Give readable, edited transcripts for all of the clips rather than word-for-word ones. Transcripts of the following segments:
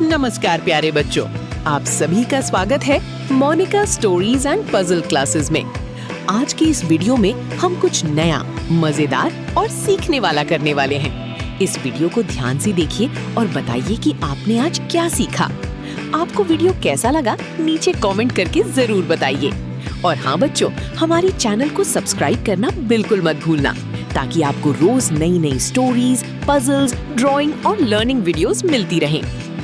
नमस्कार प्यारे बच्चों, आप सभी का स्वागत है Monika stories and puzzle classes में। आज की इस वीडियो में हम कुछ नया, मजेदार और सीखने वाला करने वाले हैं। इस वीडियो को ध्यान से देखिए और बताइए कि आपने आज क्या सीखा। आपको वीडियो कैसा लगा नीचे कमेंट करके जरूर बताइए। और हाँ बच्चों, हमारे चैनल को सब्सक्राइब करना बिल्कुल मत भूलना, ताकि आपको रोज नई नई स्टोरीज, पजल्स, ड्राइंग और लर्निंग वीडियोस मिलती रहें।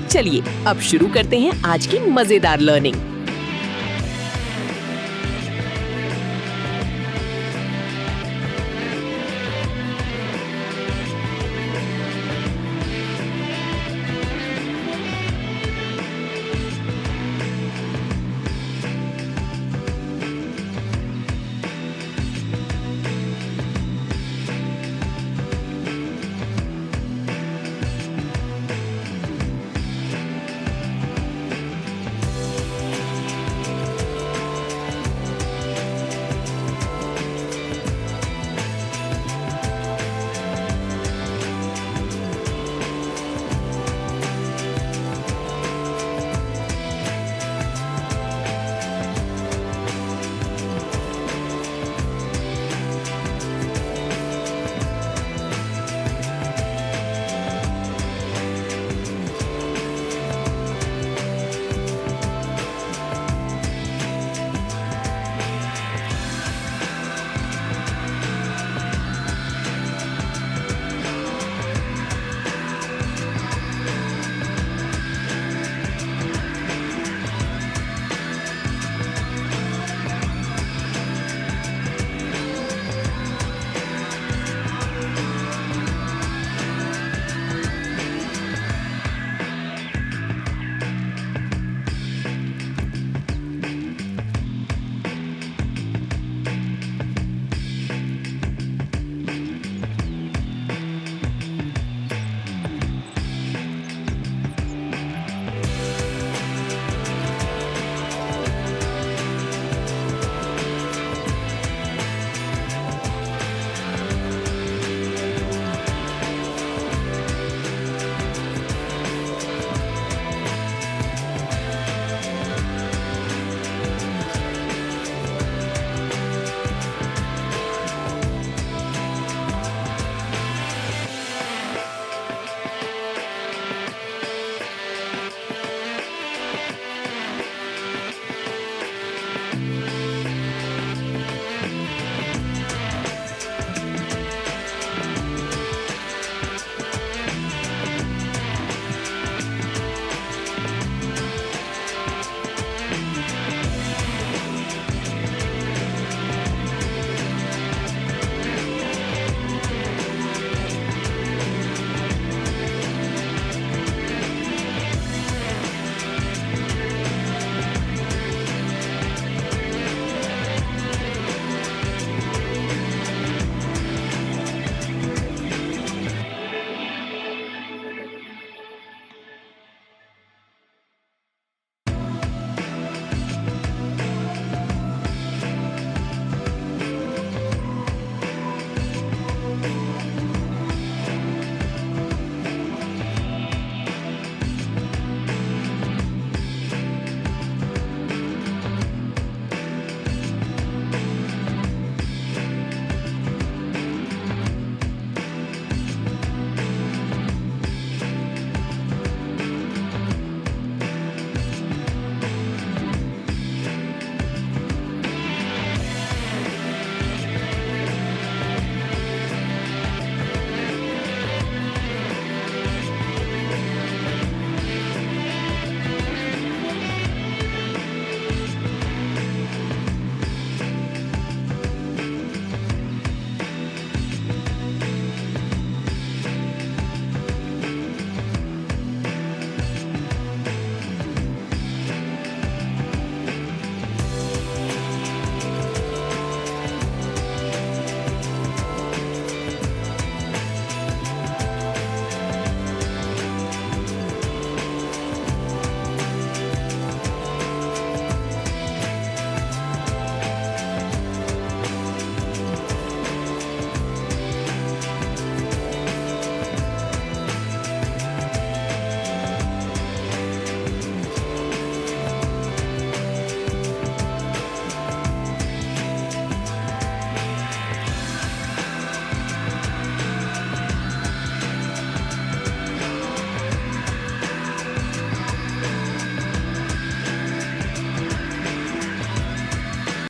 चलिए अब शुरू करते हैं आज की मजेदार लर्निंग।